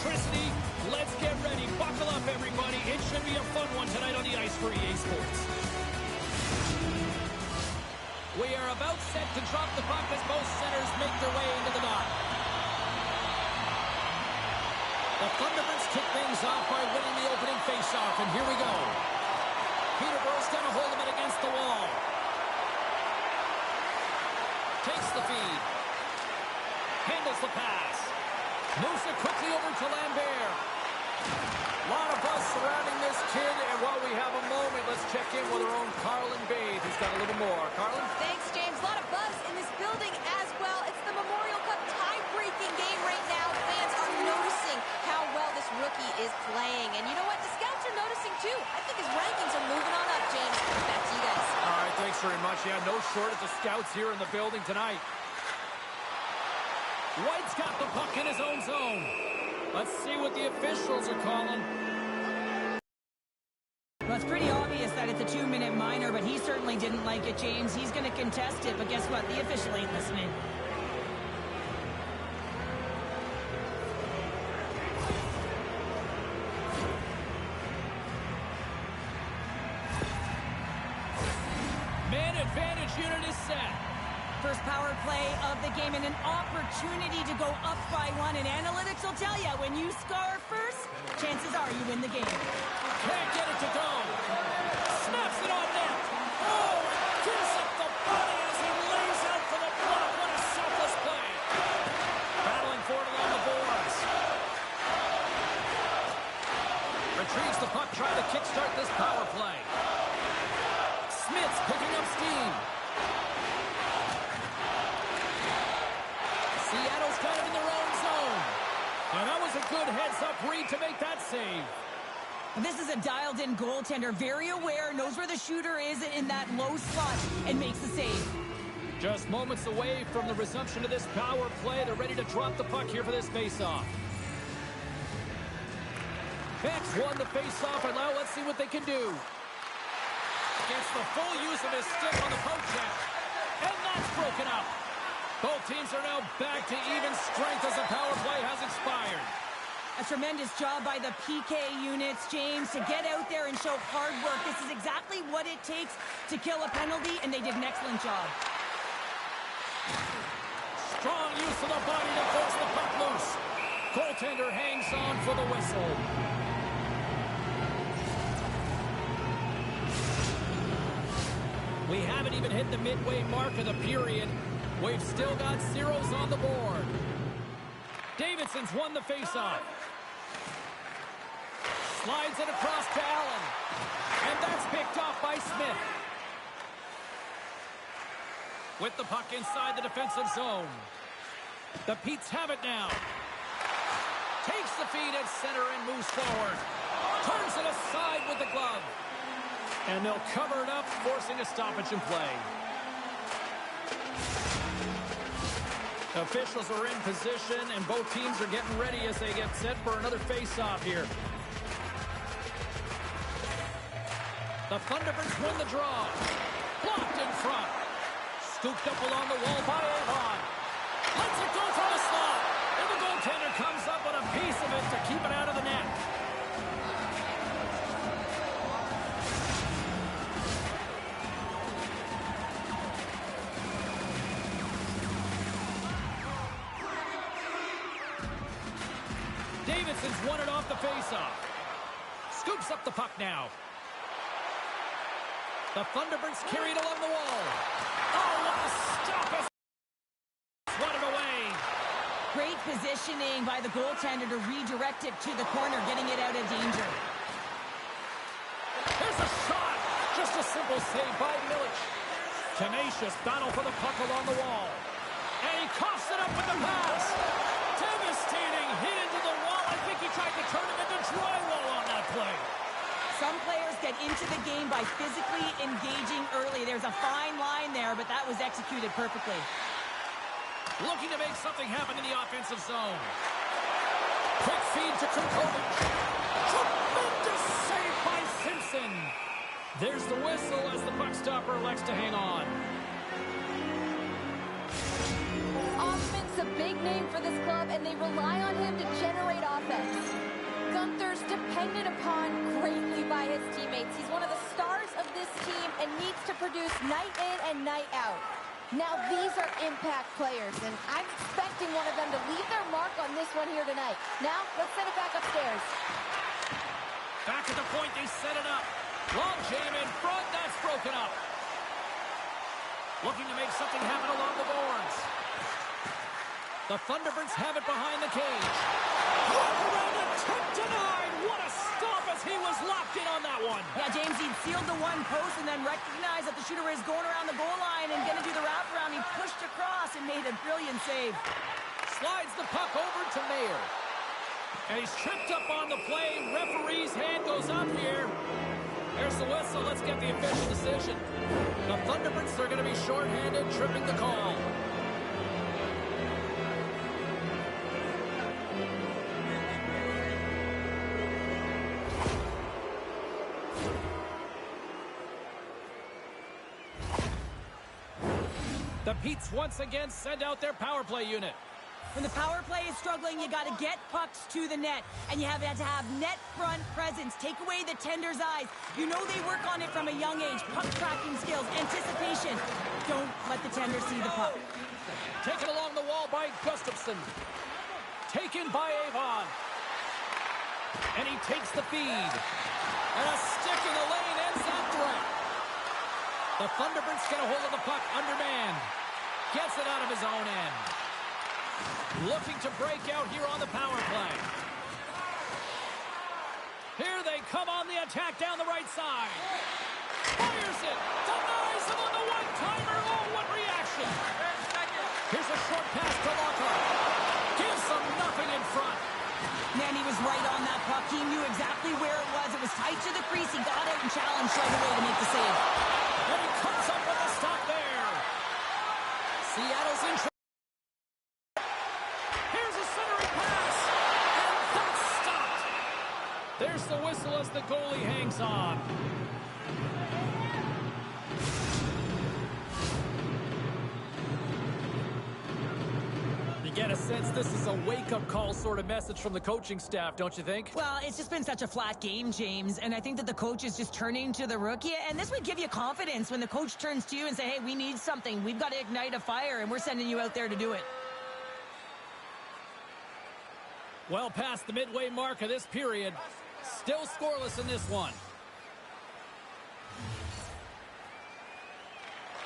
electricity. Let's get ready. Buckle up, everybody. It should be a fun one tonight on the ice for EA Sports. We are about set to drop the puck as both centers make their way into the dot. The Thunderbirds kick things off by winning the opening faceoff, and here we go. Peterborough's got a hold of it against the wall. Takes the feed. Handles the pass. Moves it quickly over to Lambert. A lot of buzz surrounding this kid, and while we have a moment, let's check in with our own Carlin Bade, who's got a little more. Carlin? Thanks, James. A lot of buzz in this building as well. It's the Memorial Cup tie-breaking game right now. Fans are noticing how well this rookie is playing. And you know what? The scouts are noticing, too. I think his rankings are moving on up, James. Back to you guys. All right, thanks very much. Yeah, no shortage of scouts here in the building tonight. White's got the puck in his own zone. Let's see what the officials are calling. Well, it's pretty obvious that it's a 2-minute minor, but he certainly didn't like it, James. He's going to contest it, but guess what? The official ain't listening. Man advantage unit is set. First power play of the game and an opportunity to go up by 1. And analytics will tell you, when you score first, chances are you win the game. Can't get it to go. Snaps it on net. Oh, gives up the body as he lays out for the block. What a selfless play. Battling for it along the boards. Retrieves the puck, trying to kickstart this power play. Smith's picking up steam. Seattle's got it in their own zone. And that was a good heads-up read to make that save. This is a dialed-in goaltender, very aware, knows where the shooter is in that low slot, and makes the save. Just moments away from the resumption of this power play. They're ready to drop the puck here for this face-off. Beck's won the face-off, and now let's see what they can do. Gets the full use of his stick on the poke check. And that's broken up. Both teams are now back to even strength as the power play has expired. A tremendous job by the PK units, James, to get out there and show hard work. This is exactly what it takes to kill a penalty, and they did an excellent job. Strong use of the body to force the puck loose. Goaltender hangs on for the whistle. We haven't even hit the midway mark of the period. We've still got zeros on the board. Davidson's won the faceoff. Slides it across to Allen. And that's picked off by Smith. With the puck inside the defensive zone. The Petes have it now. Takes the feed at center and moves forward. Turns it aside with the glove. And they'll cover it up, forcing a stoppage in play. Officials are in position, and both teams are getting ready as they get set for another face-off here. The Thunderbirds win the draw. Blocked in front. Scooped up along the wall by Avon. Lets it go from the slot. And the goaltender comes up with a piece of it to keep it out of the net. Davidson's won it off the faceoff. Scoops up the puck now. The Thunderbirds carried along the wall. Oh, what a stop! Won it away. Great positioning by the goaltender to redirect it to the corner, getting it out of danger. There's a shot. Just a simple save by Milic. Tenacious battle for the puck along the wall. And he coughs it up with the pass. Devastating hit into the wall. I think he tried to turn it into drywall on that play. Some players get into the game by physically engaging early. There's a fine line there, but that was executed perfectly. Looking to make something happen in the offensive zone. Quick feed to Kurkovic. Tremendous save by Simpson. There's the whistle as the puck stopper elects to hang on. Offen's a big name for this club, and they rely on him to generate offense. produce night in and night out. Now, these are impact players, and I'm expecting one of them to leave their mark on this one here tonight. Now, let's send it back upstairs. Back at the point, they set it up. Long jam in front, that's broken up. Looking to make something happen along the boards. The Thunderbirds have it behind the cage. Around attempt denied. What a stop as he was locked in on that one. Yeah, James, he sealed the one post and then recognized that the shooter is going around the goal line and going to do the wraparound. He pushed across and made a brilliant save. Slides the puck over to Mayer. And he's tripped up on the play. Referee's hand goes up here. There's the whistle. Let's get the official decision. The Thunderbirds are going to be shorthanded, tripping the call. The Petes once again send out their power play unit. When the power play is struggling, you got to get pucks to the net, and you have to have net front presence. Take away the tender's eyes. You know they work on it from a young age. Puck tracking skills, anticipation. Don't let the tender see the puck. Taken along the wall by Gustafsson. Taken by Avon. And he takes the feed. And a stick in the lane ends that threat. The Thunderbirds get a hold of the puck undermanned. Gets it out of his own end. Looking to break out here on the power play. Here they come on the attack down the right side. Fires it. Denies him on the one-timer. Oh, what reaction. Here's a short pass to Lockhart. Gives them nothing in front. Man, he was right on that puck. He knew exactly where it was. It was tight to the crease. He got out and challenged right away to make the save. And he comes up with a stop there. Seattle's in trouble. There's the whistle as the goalie hangs on. You get a sense this is a wake-up call sort of message from the coaching staff, don't you think? Well, it's just been such a flat game, James, and I think that the coach is just turning to the rookie, and this would give you confidence when the coach turns to you and say, hey, we need something. We've got to ignite a fire, and we're sending you out there to do it. Well past the midway mark of this period. Still scoreless in this one.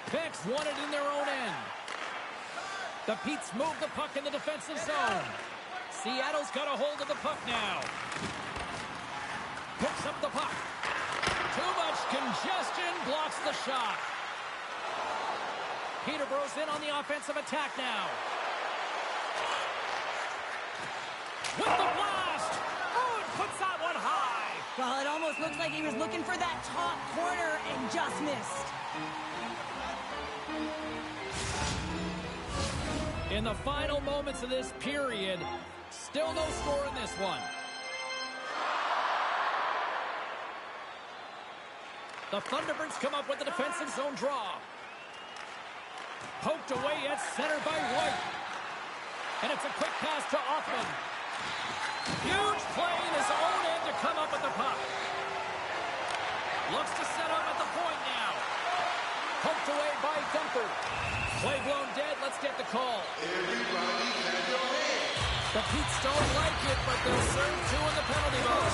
Bex won it in their own end. The Petes move the puck in the defensive zone. Seattle's got a hold of the puck now. Picks up the puck. Too much congestion, blocks the shot. Peterborough's in on the offensive attack now. With the blast! Oh, it puts that one high! Well, it almost looks like he was looking for that top corner and just missed. In the final moments of this period, still no score in this one. The Thunderbirds come up with the defensive zone draw. Poked away at center by White. And it's a quick pass to Offman. Huge play in his own end to come up with the puck. Looks to set up at the point now. Poked away by Gunther. Play blown dead. Let's get the call. The Petes don't like it, but they'll serve two in the penalty box.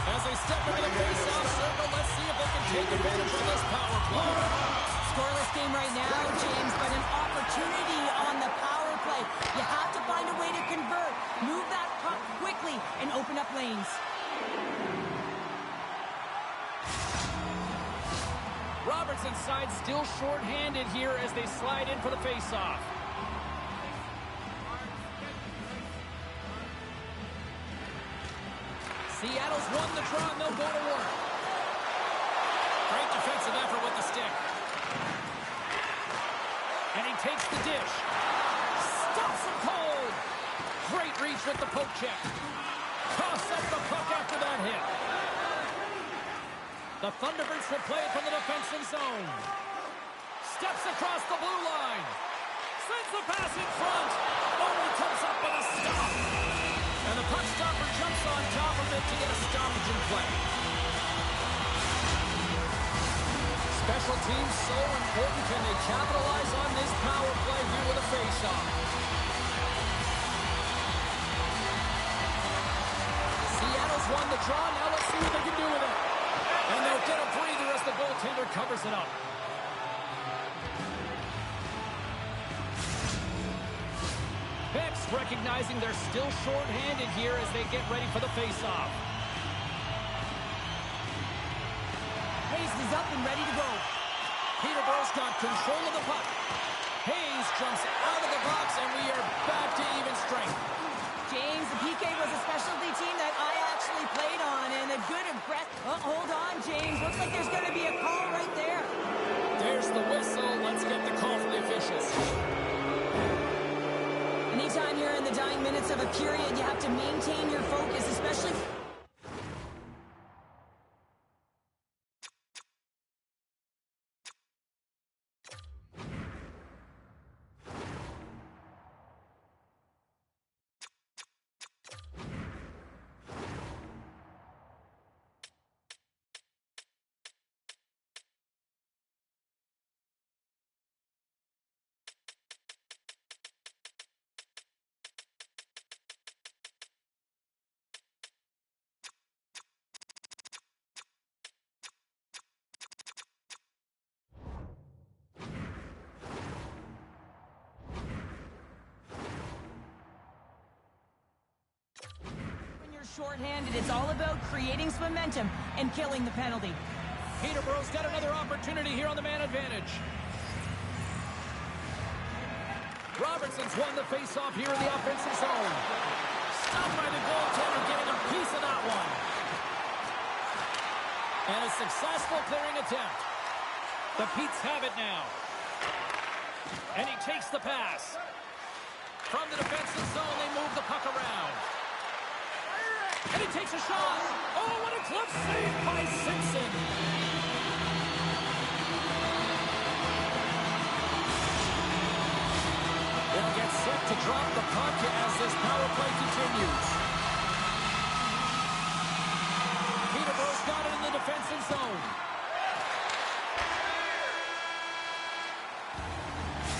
As they step into the face-off circle, let's see if they can take advantage of this power play. Scoreless game right now, James, but an opportunity on the power play. You have to find a way to convert. Move that puck quickly and open up lanes. Robertson's side still short-handed here as they slide in for the face-off. Seattle's won the draw, and they'll go to work. Great defensive effort with the stick. And he takes the dish. Stops him cold. Great reach with the poke check. Toss up the puck after that hit. The Thunderbirds will play it from the defensive zone. steps across the blue line. Sends the pass in front. Only comes up with a stop. And the puck stopper jumps on top of it to get a stoppage in play. Special teams so important. Can they capitalize on this power play here with a face-off? Seattle's won the draw. Now let's see what they can do with it. And they'll get a breather as the goaltender covers it up. Hicks recognizing they're still short-handed here as they get ready for the face-off. Hayes is up and ready to go. Peterborough's got control of the puck. Hayes jumps out of the box, and we are back to even strength. James, the PK was a specialty team that I actually played on, and a good breath. Oh, hold on, James. Looks like there's going to be a call right there. There's the whistle. Let's get the call from the officials. Anytime you're in the dying minutes of a period, you have to maintain your focus, especially... short-handed. It's all about creating some momentum and killing the penalty. Peterborough's got another opportunity here on the man advantage. Robertson's won the face-off here in the offensive zone. Stopped by the goaltender, getting a piece of that one. And a successful clearing attempt. The Petes have it now. And he takes the pass. From the defensive zone, they move the puck around. And he takes a shot. Oh, what a glove save by Simpson. They'll get set to drop the puck as this power play continues. Peterborough's got it in the defensive zone.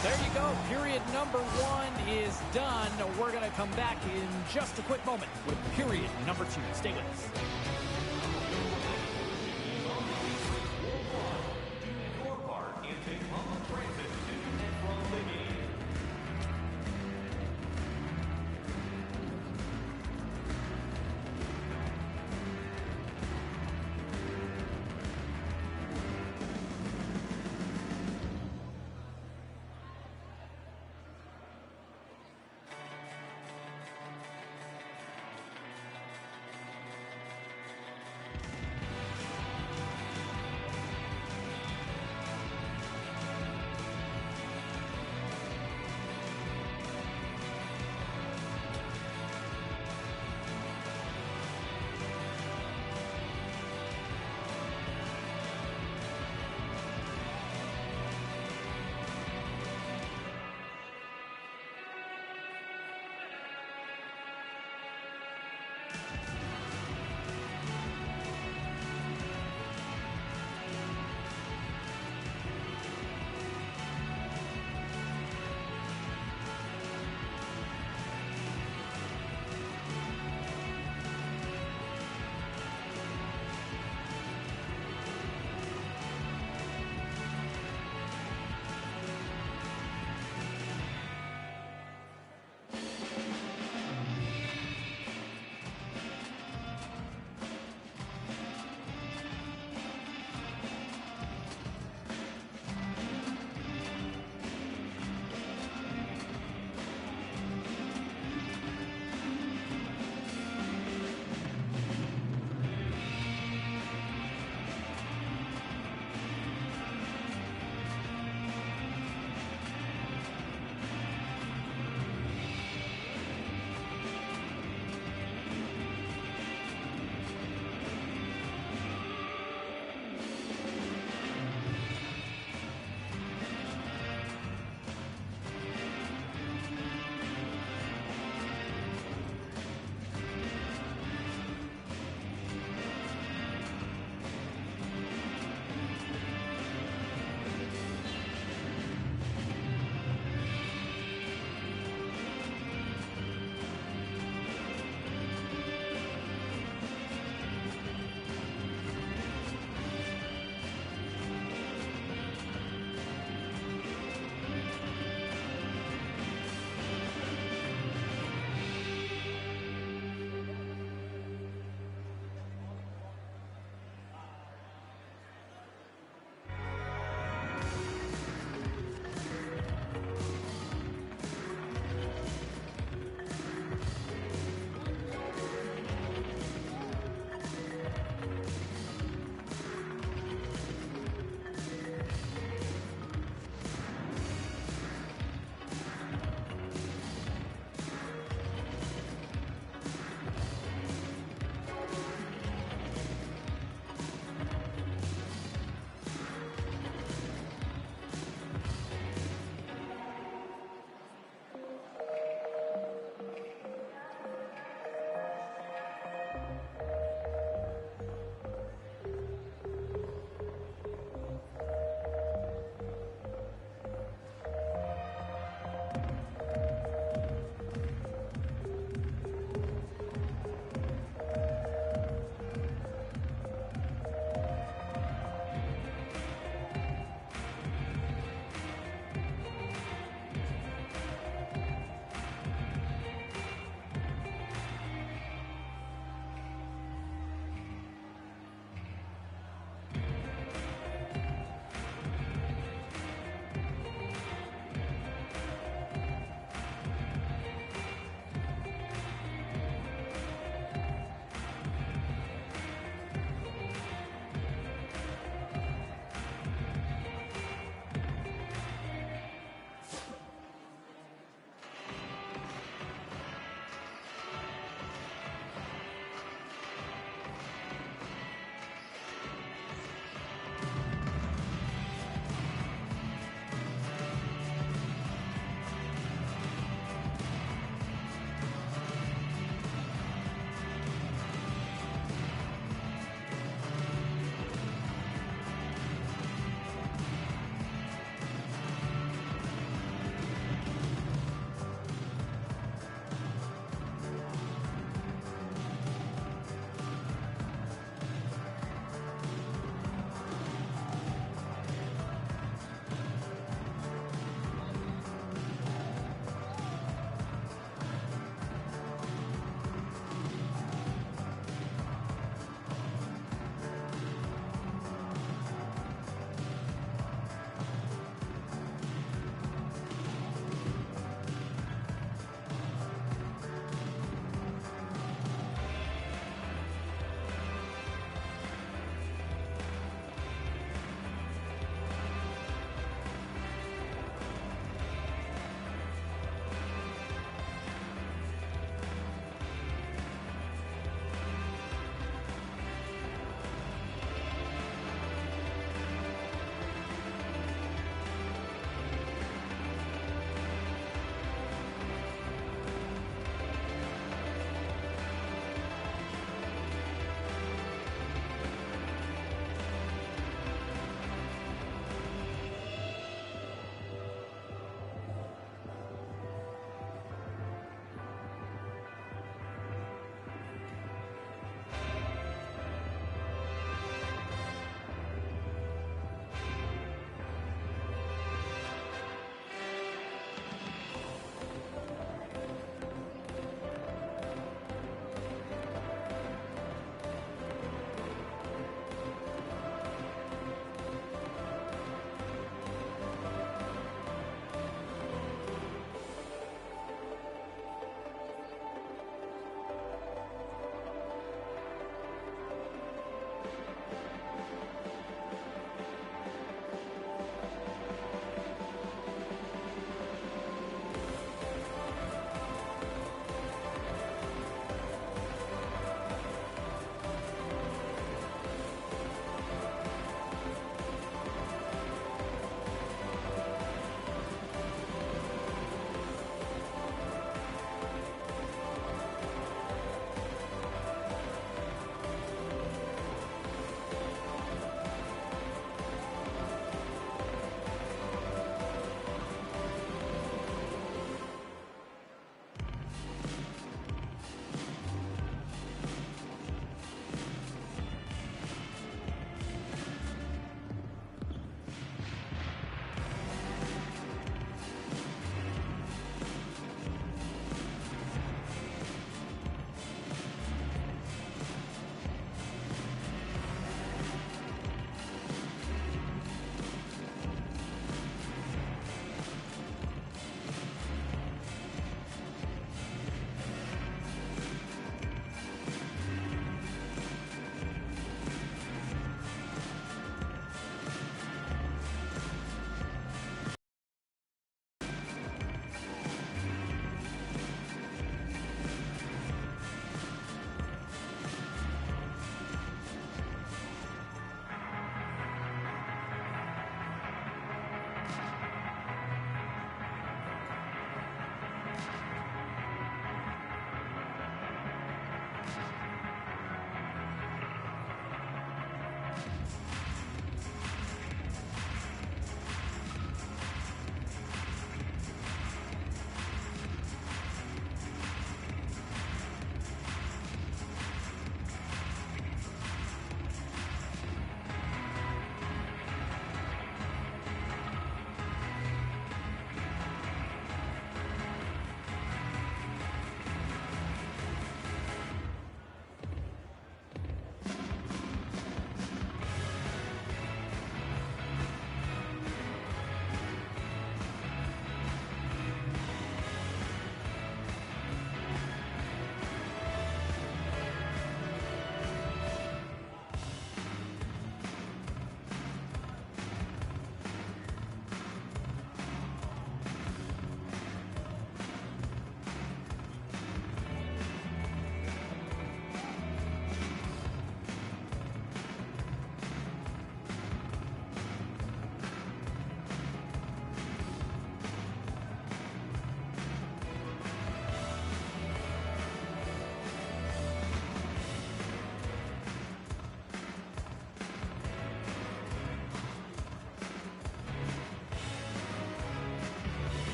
There you go. Period number 1 is done. We're going to come back in just a quick moment with period number 2. Stay with us. Your part in take public transit to and from the game.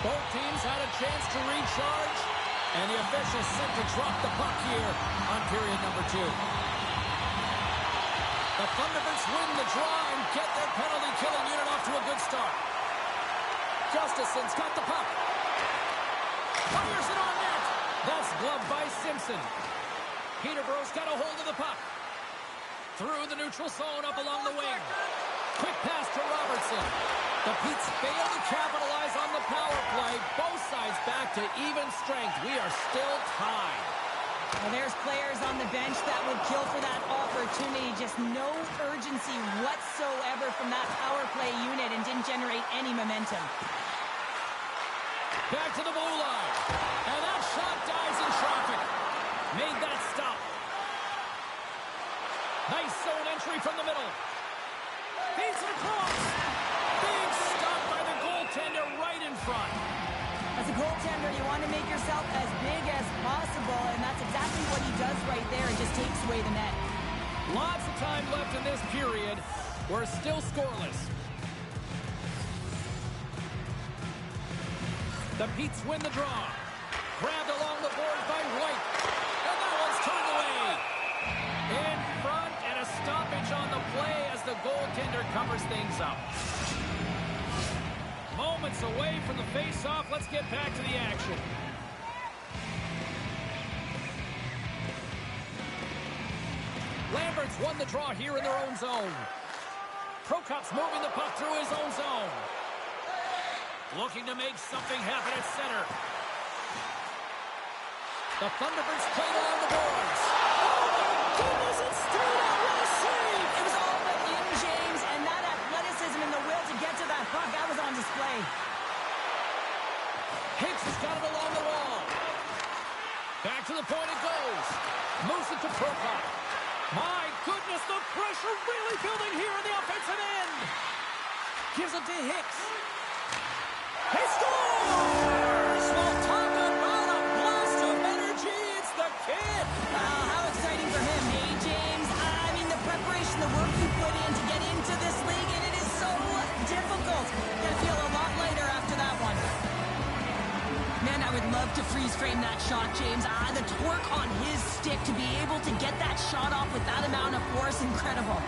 Both teams had a chance to recharge, and the officials set to drop the puck here on period number 2. The Thunderbirds win the draw and get their penalty-killing unit off to a good start. Gustafson's got the puck. Fires it on net. That's gloved by Simpson. Peterborough's got a hold of the puck. Through the neutral zone up along the wing. Quick pass to Robertson. The Petes fail to capitalize on the power play. Both sides back to even strength. We are still tied. Well, there's players on the bench that would kill for that opportunity. Just no urgency whatsoever from that power play unit and didn't generate any momentum. Back to the blue line. And that shot dies in traffic. Made that stop. Nice zone entry from the middle. Feeds it across. Big stop by the goaltender right in front. As a goaltender, you want to make yourself as big as possible, and that's exactly what he does right there. He just takes away the net. Lots of time left in this period. We're still scoreless. The Petes win the draw. Grabbed along the board by White. And that one's turned away. In front, and a stoppage on the play as the goaltender covers things up. Moments away from the face-off. Let's get back to the action. Lambert's won the draw here in their own zone. Prokop's moving the puck through his own zone. Looking to make something happen at center. The Thunderbirds played along the boards. Oh, my goodness, it's through that. What a save! It was all but in, James, and that athleticism and the will to get to that puck, that was on display. Hicks has got it along the wall. Back to the point it goes. Moves it to Prokop. My goodness, the pressure really building here in the offensive end. Gives it to Hicks. He scores! Well, talk about a blast of energy. It's the kid. Wow, how exciting for him, eh, James? I mean, the preparation, the work you put in to get into this league, and it is so difficult. Gonna feel a lot lighter after that one. Man, I would love to freeze frame that shot, James. The torque on his stick to be able to get that shot off with that amount of force, incredible.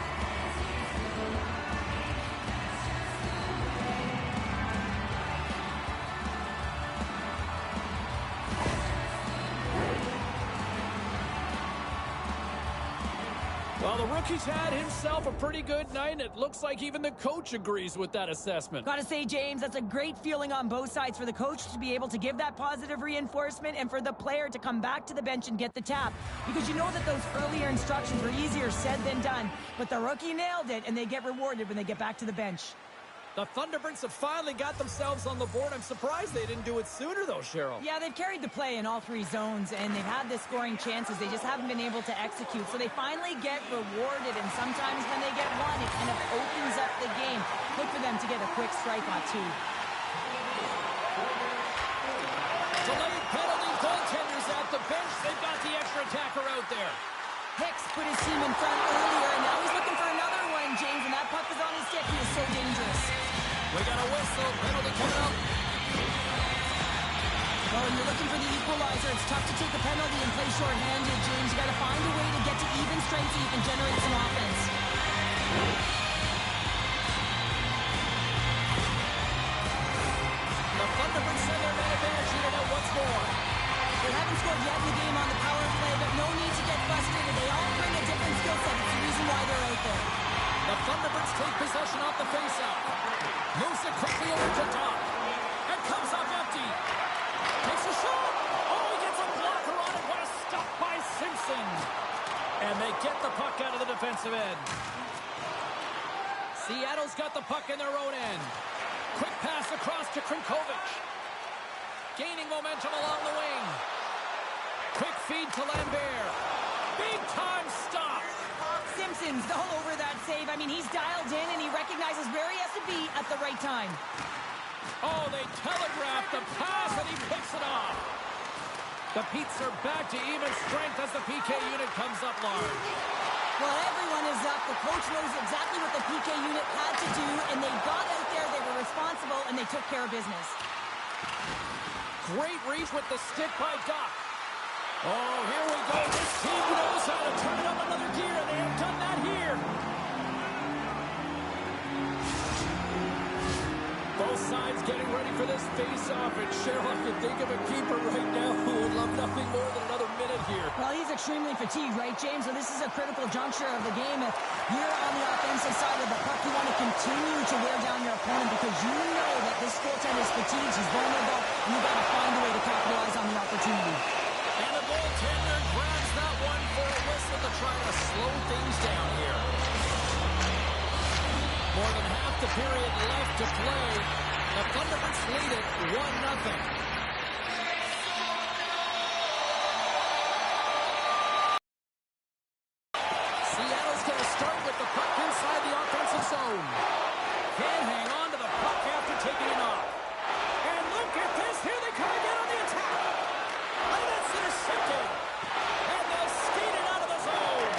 Well, the rookie's had himself a pretty good night, and it looks like even the coach agrees with that assessment. Gotta say, James, that's a great feeling on both sides for the coach to be able to give that positive reinforcement and for the player to come back to the bench and get the tap. Because you know that those earlier instructions were easier said than done, but the rookie nailed it, and they get rewarded when they get back to the bench. The Thunderbirds have finally got themselves on the board. I'm surprised they didn't do it sooner, though, Cheryl. Yeah, they've carried the play in all three zones, and they've had the scoring chances. They just haven't been able to execute. So they finally get rewarded, and sometimes when they get one, it kind of opens up the game. Look for them to get a quick strike on two. Delayed penalty, goaltenders at the bench. They've got the extra attacker out there. Hicks put his team in front earlier, and now he's looking for another one, James, and that puck is on his stick. He is so dangerous. We got a whistle. Penalty coming up. Well, when you're looking for the equalizer, it's tough to take a penalty and play shorthanded, James. You got to find a way to get to even strength so you can generate some offense. The Thunderbirds send their man advantage unit out once more. They haven't scored yet in the game on the power play, but no need to get frustrated. They all bring a different skill set. It's the reason why they're out there. The Thunderbirds take possession off the faceoff. Moves it quickly over to Doc. And comes up empty. Takes a shot. Oh, he gets a blocker on it. What a stop by Simpson. And they get the puck out of the defensive end. Seattle's got the puck in their own end. Quick pass across to Krinkovic. Gaining momentum along the wing. Quick feed to Lambert. Big time stop. Simpson's all over that save. I mean, he's dialed in and he recognizes where he has to be at the right time. Oh, they telegraphed the pass and he picks it off. The Petes are back to even strength as the PK unit comes up large. Well, everyone is up. The coach knows exactly what the PK unit had to do, and they got out there, they were responsible, and they took care of business. Great reach with the stick by Doc. Oh, here we go. This team knows how to turn it up another gear, and they have done that here. Both sides getting ready for this face-off, and Cheryl, I can think of a keeper right now who would love nothing more than another minute here. Well, he's extremely fatigued, right, James? So this is a critical juncture of the game. If you're on the offensive side of the puck, you want to continue to wear down your opponent because you know that this goaltender is fatigued, he's vulnerable, and you've got to find a way to capitalize on the opportunity. And the goaltender grabs that one for a whistle to try to slow things down here. More than half the period left to play. The Thunderbirds lead it 1-0. Seattle's going to start with the puck inside the offensive zone. Can't hang on to the puck after taking it off. And look at this. Here they come again on the attack. And that's intercepted. And they'll skate it out of the zone.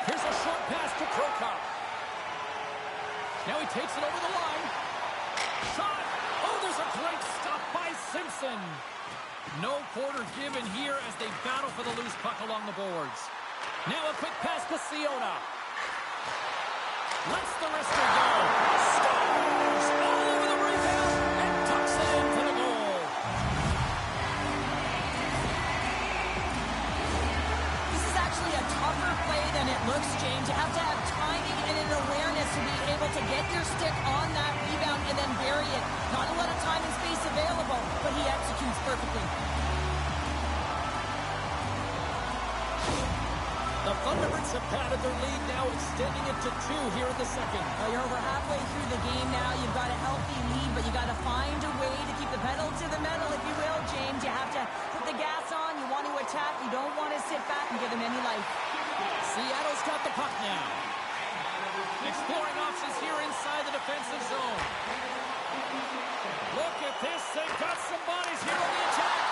Here's a short pass to Krokop. Now he takes it over the line. Shot. Oh, there's a great stop by Simpson. No quarter given here as they battle for the loose puck along the boards. Now a quick pass to Siona. Lets the wrister go. Scores all over the rebound and tucks it in for the goal. This is actually a tougher play than it looks, James. You have to have timing and an awareness to be able to get your stick on that rebound and then bury it. Not a lot of time and space available, but he executes perfectly. The Thunderbirds have padded their lead now, extending it to 2 here in the second. Well, you're over halfway through the game now. You've got a healthy lead, but you got to find a way to keep the pedal to the metal, if you will, James. You have to put the gas on. You want to attack. You don't want to sit back and give them any life. Seattle's got the puck now. Exploring options here inside the defensive zone. Look at this. They've got some bodies here on the attack.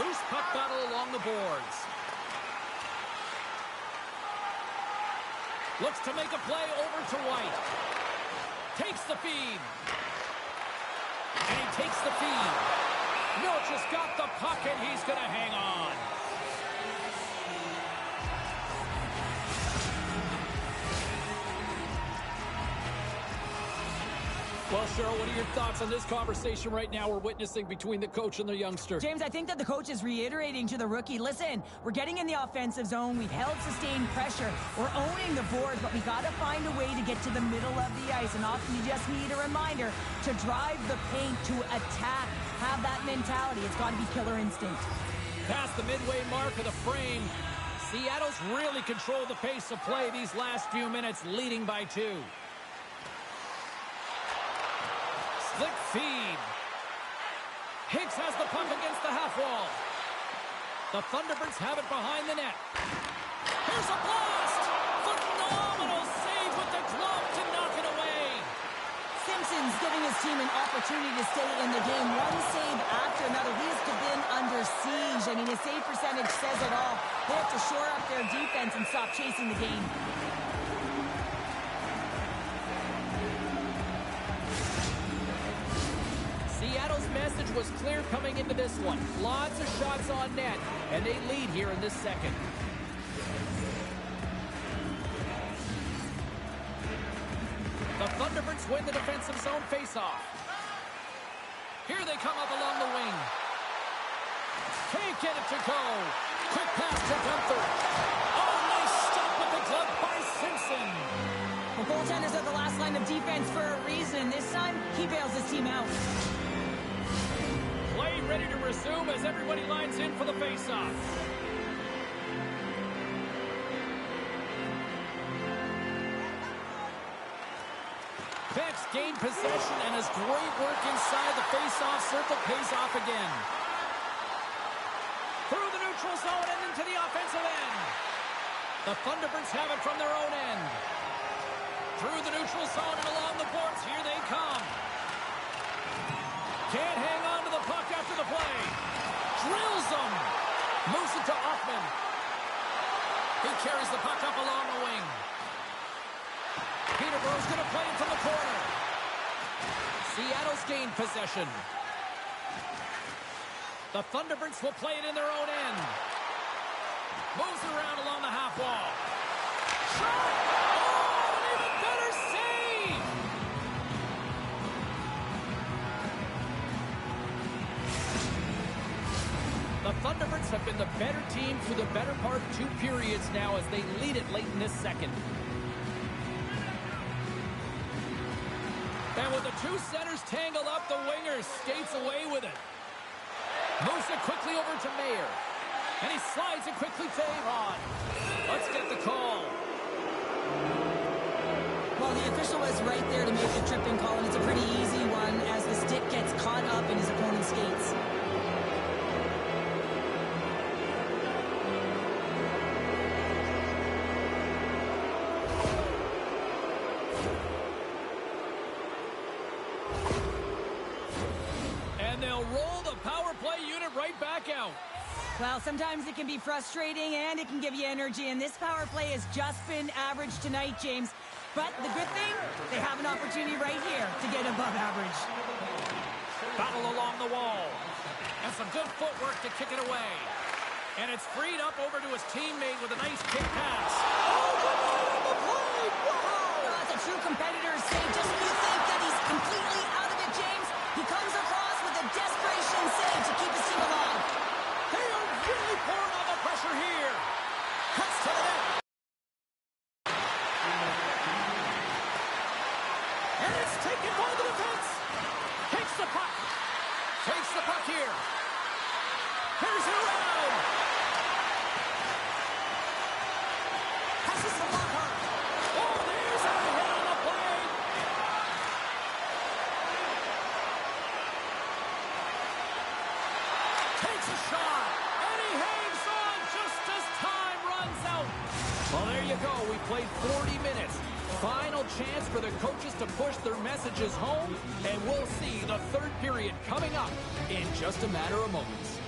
Loose puck battle along the boards. Looks to make a play over to White. Takes the feed. And he takes the feed. Milch has got the puck and he's going to hang on. Well, Cheryl, what are your thoughts on this conversation right now we're witnessing between the coach and the youngster? James, I think that the coach is reiterating to the rookie, listen, we're getting in the offensive zone. We've held sustained pressure. We're owning the board, but we got to find a way to get to the middle of the ice. And often you just need a reminder to drive the paint, to attack. Have that mentality. It's got to be killer instinct. Past the midway mark of the frame, Seattle's really controlled the pace of play these last few minutes, leading by 2. Slick feed. Hicks has the puck against the half wall. The Thunderbirds have it behind the net. Here's a blast! Phenomenal save with the glove to knock it away. Simpson's giving his team an opportunity to stay in the game. One save after another. He has been under siege. I mean, his save percentage says it all. They have to shore up their defense and stop chasing the game. Seattle's message was clear coming into this one. Lots of shots on net, and they lead here in this second. The Thunderbirds win the defensive zone faceoff. Here they come up along the wing. Can't get it to go. Quick pass to Gunther. Oh, nice stop with the glove by Simpson. The goaltenders are the last line of defense for a reason. This time, he bails his team out. Play ready to resume as everybody lines in for the faceoff. Beck's gained possession and his great work inside the face-off circle pays off again. Through the neutral zone and into the offensive end. The Thunderbirds have it from their own end. Through the neutral zone and along the boards, here they come. Can't hang on to the puck after the play. Drills them. Moves it to Hoffman. He carries the puck up along the wing. Peterborough's going to play it from the corner. Seattle's gained possession. The Thunderbirds will play it in their own end. Moves around along the half wall. Shot! Oh, an even better save! The Thunderbirds have been the better team for the better part of 2 periods now as they lead it late in this second. And with the 2 centers tangled up, the winger skates away with it. Moves it quickly over to Mayer. And he slides it quickly to Aaron. Let's get the call. Well, the official was right there to make the tripping call, and it's a pretty easy one as the stick gets caught up in his opponent's skates. And they'll roll the power play unit right back out. Well, sometimes it can be frustrating and it can give you energy, and this power play has just been average tonight, James. But the good thing, they have an opportunity right here to get above average. Battle along the wall. And some good footwork to kick it away. And it's freed up over to his teammate with a nice kick pass. Oh, good on the play! Wow! Well, that's a true competitor's save. Just when you think that he's completely out of it, James, he comes across with a desperation save to keep his team alive. They are really pouring on the pressure here. Cuts to the net. And it's taken by the defense. Takes the puck. Takes the puck here. Here's it around. Passes to Lockhart. Oh, there's a hit on the play. Takes a shot. And he hangs on just as time runs out. Well, there you go. We played 40 minutes. Final chance for the coaches to push their messages home, and we'll see the 3rd period coming up in just a matter of moments.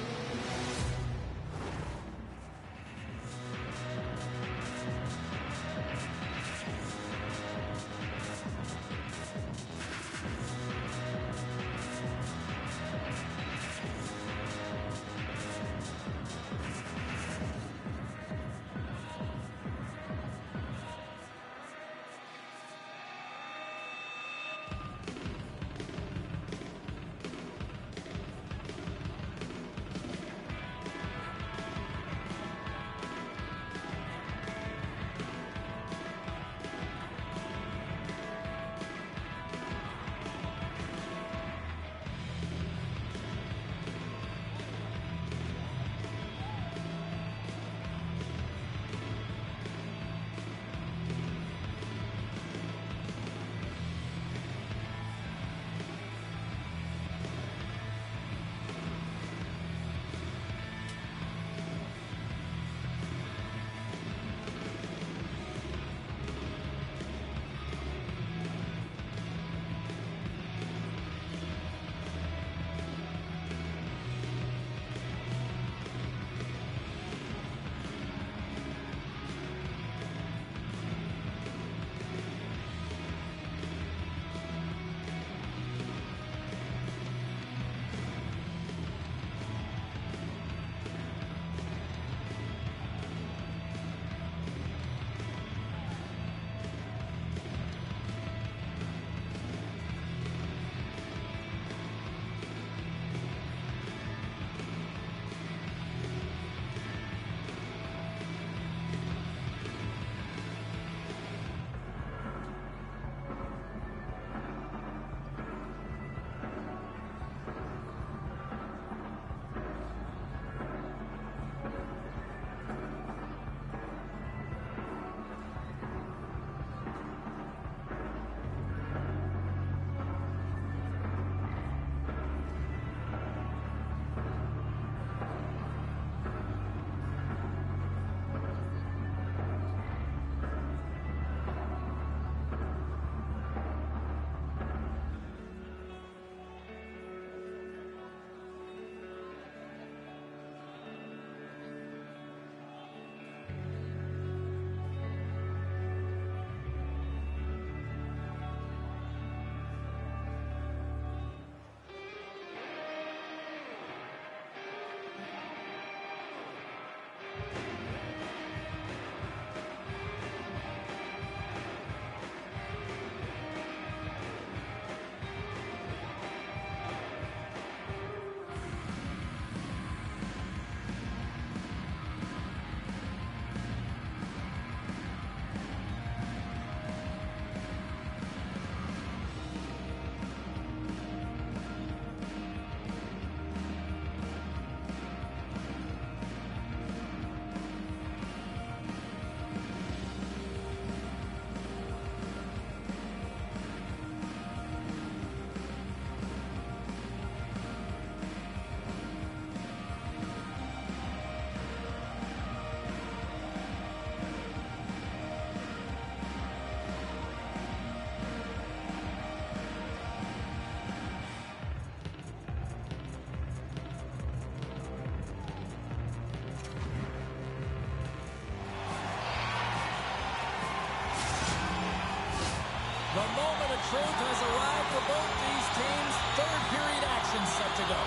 The moment of truth has arrived for both these teams. Third period action set to go.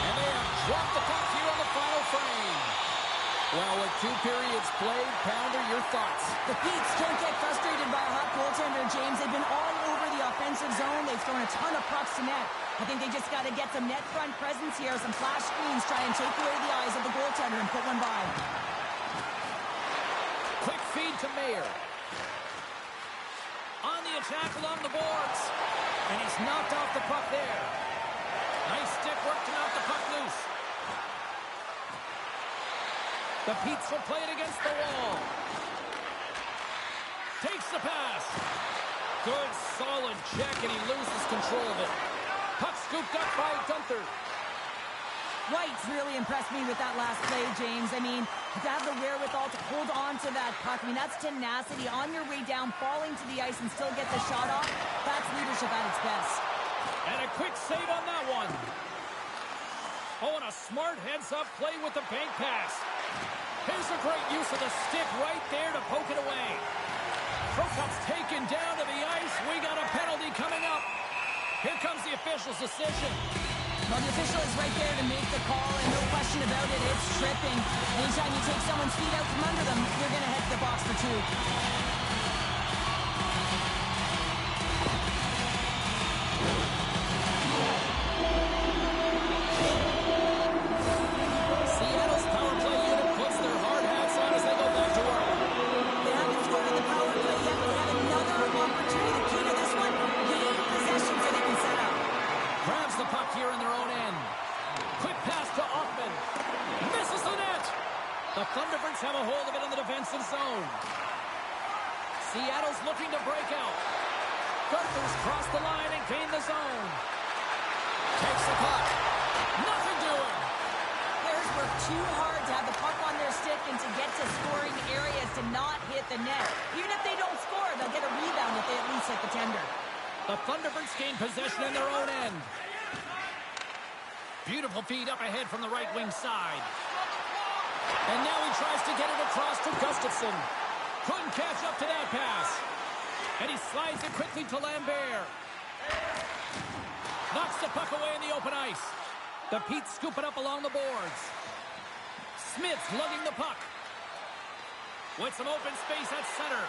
And they have dropped the puck here on the final frame. Well, with 2 periods played, Pounder, your thoughts? The Petes can't get frustrated by a hot goaltender, James. They've been all over the offensive zone. They've thrown a ton of pucks to net. I think they just got to get some net front presence here, some flash screens, try and take away the eyes of the goaltender and put one by. Quick feed to Mayer. On the attack along the boards. And he's knocked off the puck there. Nice stick work to knock the puck loose. The Petes will play it against the wall. Takes the pass. Good, solid check, and he loses control of it. Puck scooped up by Gunther. Wright's really impressed me with that last play, James. I mean, to have the wherewithal to hold on to that puck, I mean, that's tenacity. On your way down, falling to the ice and still get the shot off, that's leadership at its best. And a quick save on that one. Oh, and a smart heads-up play with the bank pass. Here's a great use of the stick right there to poke it away. Prokop's taken down to the ice. We got a penalty coming up. Here comes the official's decision. Well, the official is right there to make the call, and no question about it, it's tripping. Anytime you take someone's feet out from under them, you're going to head to the box for 2. The Thunderbirds have a hold of it in the defensive zone. Seattle's looking to break out. Gunther's crossed the line and gained the zone. Takes the puck. Nothing doing. Players work too hard to have the puck on their stick and to get to scoring areas to not hit the net. Even if they don't score, they'll get a rebound if they at least hit the tender. The Thunderbirds gain possession in their own end. Beautiful feed up ahead from the right wing side. And now he tries to get it across to Gustafsson. Couldn't catch up to that pass. And he slides it quickly to Lambert. Knocks the puck away in the open ice. The Petes scoop it up along the boards. Smith's lugging the puck. With some open space at center.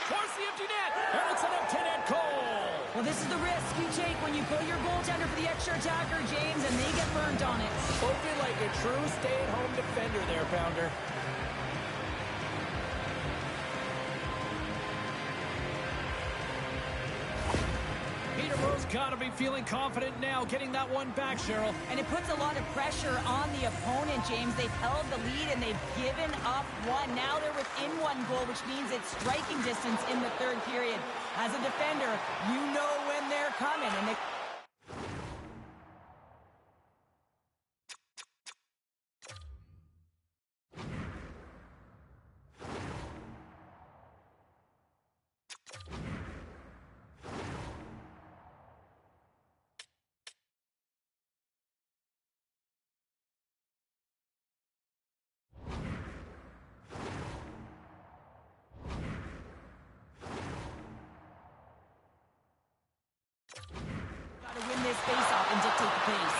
Towards the empty net. And it's an empty net goal. Well, this is the risk you take when you pull your goaltender for the extra attacker, James, and they get burned on it. Spoken like a true stay-at-home defender there, Pounder. Peterborough's got to be feeling confident now, getting that one back, Cheryl. And it puts a lot of pressure on the opponent, James. They've held the lead and they've given up one. Now they're within 1 goal, which means it's striking distance in the third period. As a defender, you know when they're coming. And they... win this face-off and dictate the pace.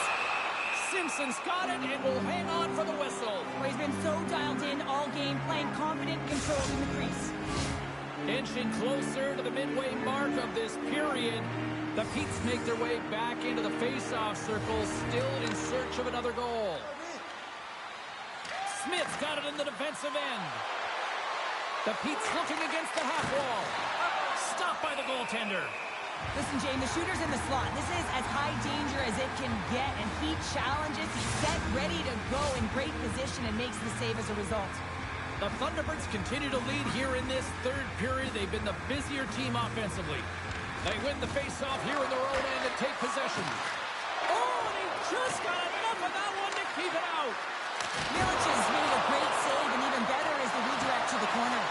Simpson's got it and will hang on for the whistle. Well, he's been so dialed in all game, playing confident, controlling the crease. Inching closer to the midway mark of this period, the Petes make their way back into the face-off circle, still in search of another goal. Smith's got it in the defensive end. The Petes looking against the half wall. Stopped by the goaltender. Listen, Jane, the shooter's in the slot. This is as high danger as it can get, and he challenges. He's set, ready to go in great position, and makes the save as a result. The Thunderbirds continue to lead here in this third period. They've been the busier team offensively. They win the face-off here in their own end and take possession. Oh, and he just got enough of that one to keep it out. Milic has made a great save, and even better is the redirect to the corner.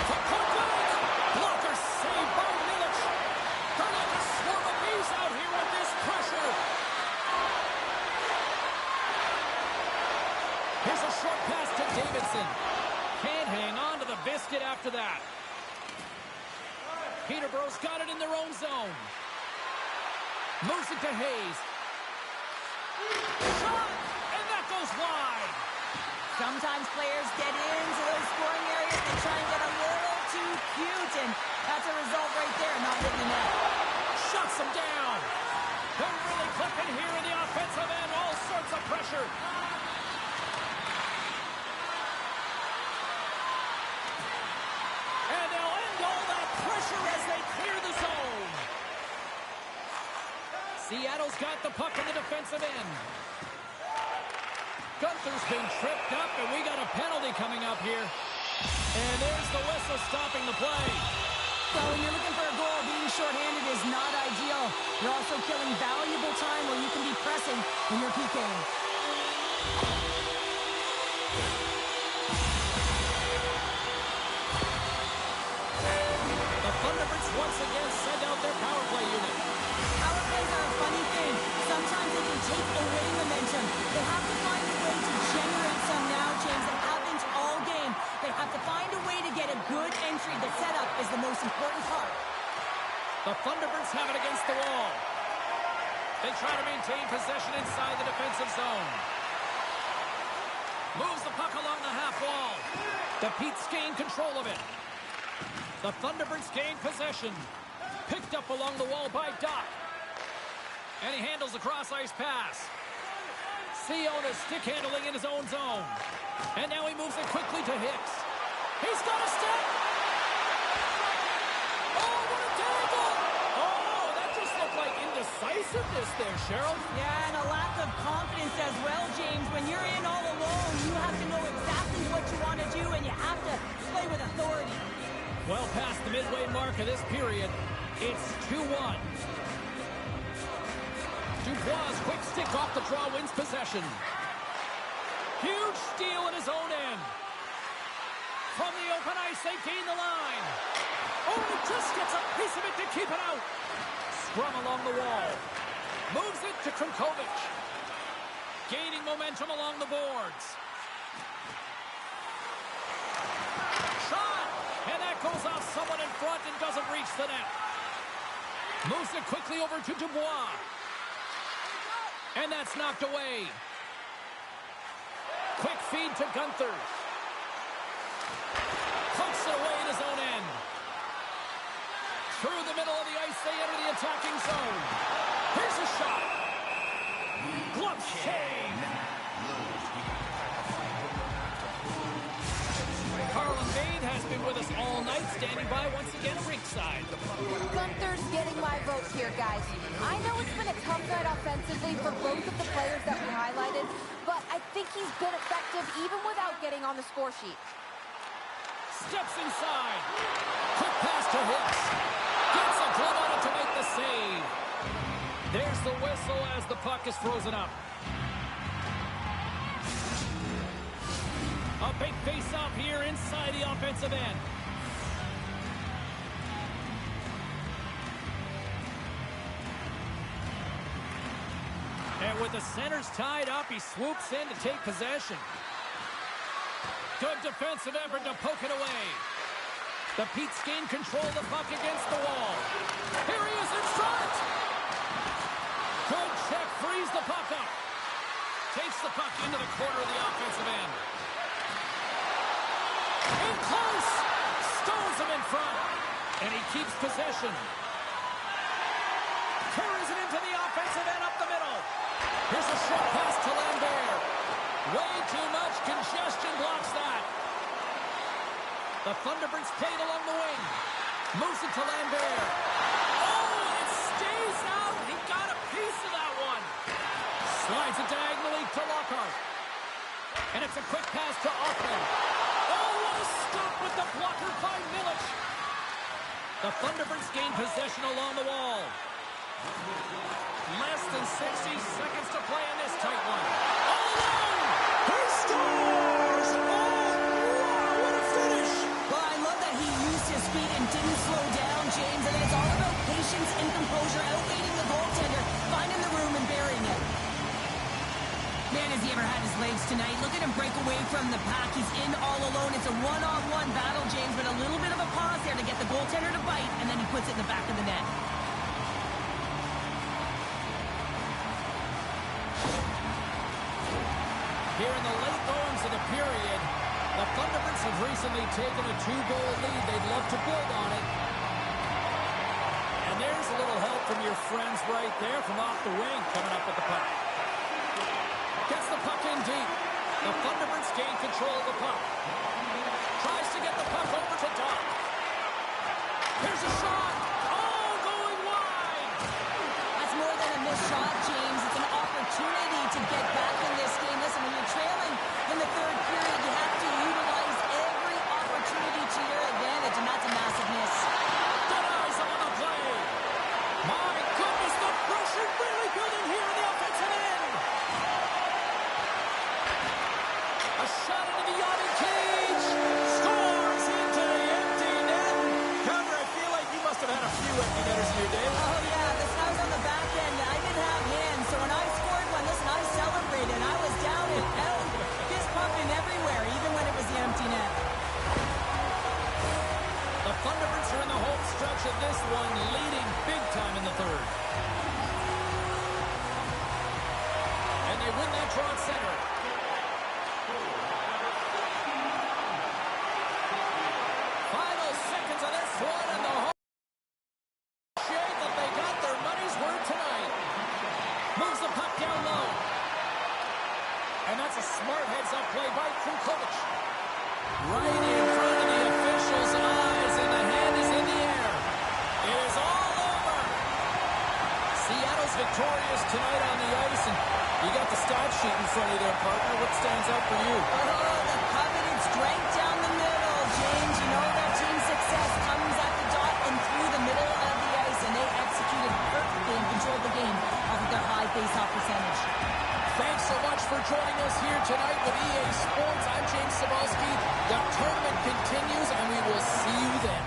From point blank, blocker saved by Milic. They're like a swarm of bees out here with this pressure. Here's a short pass to Davidson. Can't hang on to the biscuit after that. Peterborough's got it in their own zone. Moves it to Hayes. Shot! And that goes wide. Sometimes players get into those scoring areas and try and get a little too cute, and that's a result right there, not hitting the net. Shuts them down. They're really clicking here in the offensive end. All sorts of pressure. And they'll end all that pressure as they clear the zone. Seattle's got the puck in the defensive end. Gunther's been tripped up, and we got a penalty coming up here. And there's the whistle stopping the play. Well, when you're looking for a goal, being shorthanded is not ideal. You're also killing valuable time where you can be pressing when you're PKing. The Thunderbirds once again send out their power play unit. Power plays are a funny thing. Sometimes they can take away momentum. They have to find a way to generate some now, James. They haven't all game. They have to find a way to get a good entry. The setup is the most important part. The Thunderbirds have it against the wall. They try to maintain possession inside the defensive zone. Moves the puck along the half wall. The Pete's gain control of it. The Thunderbirds gain possession. Picked up along the wall by Doc. And he handles the cross-ice pass. Siona's stick handling in his own zone. And now he moves it quickly to Hicks. He's got a step. Oh, what a tackle! Oh, that just looked like indecisiveness there, Cheryl. Yeah, and a lack of confidence as well, James. When you're in all alone, you have to know exactly what you want to do, and you have to play with authority. Well past the midway mark of this period, it's 2-1. Dubois' quick stick off the draw wins possession. Huge steal in his own end. From the open ice, they gain the line. Oh, he just gets a piece of it to keep it out. Scrum along the wall. Moves it to Kronkovic. Gaining momentum along the boards. Shot! And that goes off someone in front and doesn't reach the net. Moves it quickly over to Dubois. And that's knocked away. Quick feed to Gunther. Pokes it away in his own end. Through the middle of the ice, they enter the attacking zone. Here's a shot. Glove save. Carlin Bain has been with us all night, standing by once again ringside. Gunther's getting my vote here, guys. I know it's been a tough night offensively for both of the players that we highlighted, but I think he's been effective even without getting on the score sheet. Steps inside. Quick pass to Hicks. Gets a glove on it to make the save. There's the whistle as the puck is frozen up. A big face-off here inside the offensive end. And with the centers tied up, he swoops in to take possession. Good defensive effort to poke it away. The Pete's gain control of the puck against the wall. Here he is in front. Good check, frees the puck up. Takes the puck into the corner of the offensive end. In close. Stones him in front. And he keeps possession. Carries it into the offensive end up the middle. Here's a short pass to Lambert. Way too much congestion blocks that. The Thunderbirds played along the wing. Moves it to Lambert. Oh, it stays out. He got a piece of that one. Slides it diagonally to Lockhart. And it's a quick pass to Offman. Oh, what a stop with the blocker by Milic. The Thunderbirds gain possession along the wall. Less than 60 seconds to play in this tight one. All alone! He scores! Oh, wow, what a finish! Well, I love that he used his feet and didn't slow down, James. And it's all about patience and composure, outweighing the goaltender, finding the room and burying it. Man, has he ever had his legs tonight. tonight. Look at him break away from the pack. He's in all alone. It's a one-on-one battle, James, but a little bit of a pause there to get the goaltender to bite, and then he puts it in the back of the net. Here in the late goings of the period, the Thunderbirds have recently taken a 2-goal lead. They'd love to build on it. And there's a little help from your friends right there from off the wing coming up with the puck. Gets the puck in deep. The Thunderbirds gain control of the puck. Tries to get the puck over to Doc. Here's a shot. Oh, going wide. That's more than a missed shot, James. It's an opportunity to get back in this game. Listen, when you're trailing in the third period, you have to utilize every opportunity to your advantage, and that's a massive miss. Denies him on the play. My goodness, the pressure really building here in the offensive end. A shot into the yawning cage. Scores into the empty net. Connor, I feel like you must have had a few empty netters in your day. Oh, yeah, listen, I was on the back end. I didn't have hands, so when I scored one, listen, I celebrated. I was down and out, fist pumping everywhere, even when it was the empty net. The Thunderbirds are in the home stretch of this one, leading big time in the third. And they win that draw at center. Final seconds of this one, and the home shade that they got their money's worth tonight. Moves the puck down low. And that's a smart heads-up play by Krumkovich. Right in front of the officials' eyes, and the hand is in the air. It is all over. Seattle's victorious tonight on the ice, and you got the stat sheet in front of you there, partner. What stands out for you? Oh, the coveted strength down the middle, James. You know that team success comes at the dot and through the middle of the ice, and they executed perfectly and controlled the game off of their high face-off percentage. Thanks so much for joining us here tonight with EA Sports. I'm James Cebulski. The tournament continues, and we will see you then.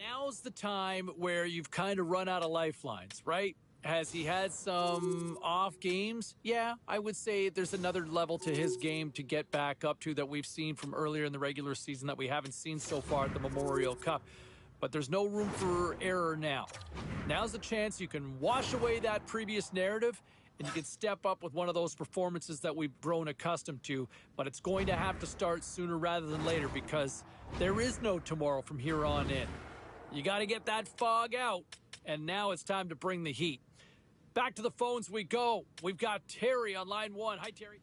Now's the time where you've kind of run out of lifelines, right? Has he had some off games? Yeah, I would say there's another level to his game to get back up to that we've seen from earlier in the regular season that we haven't seen so far at the Memorial Cup. But there's no room for error now. Now's the chance you can wash away that previous narrative and you can step up with one of those performances that we've grown accustomed to. But it's going to have to start sooner rather than later because there is no tomorrow from here on in. You got to get that fog out, and now it's time to bring the heat. Back to the phones we go. We've got Terry on line 1. Hi, Terry.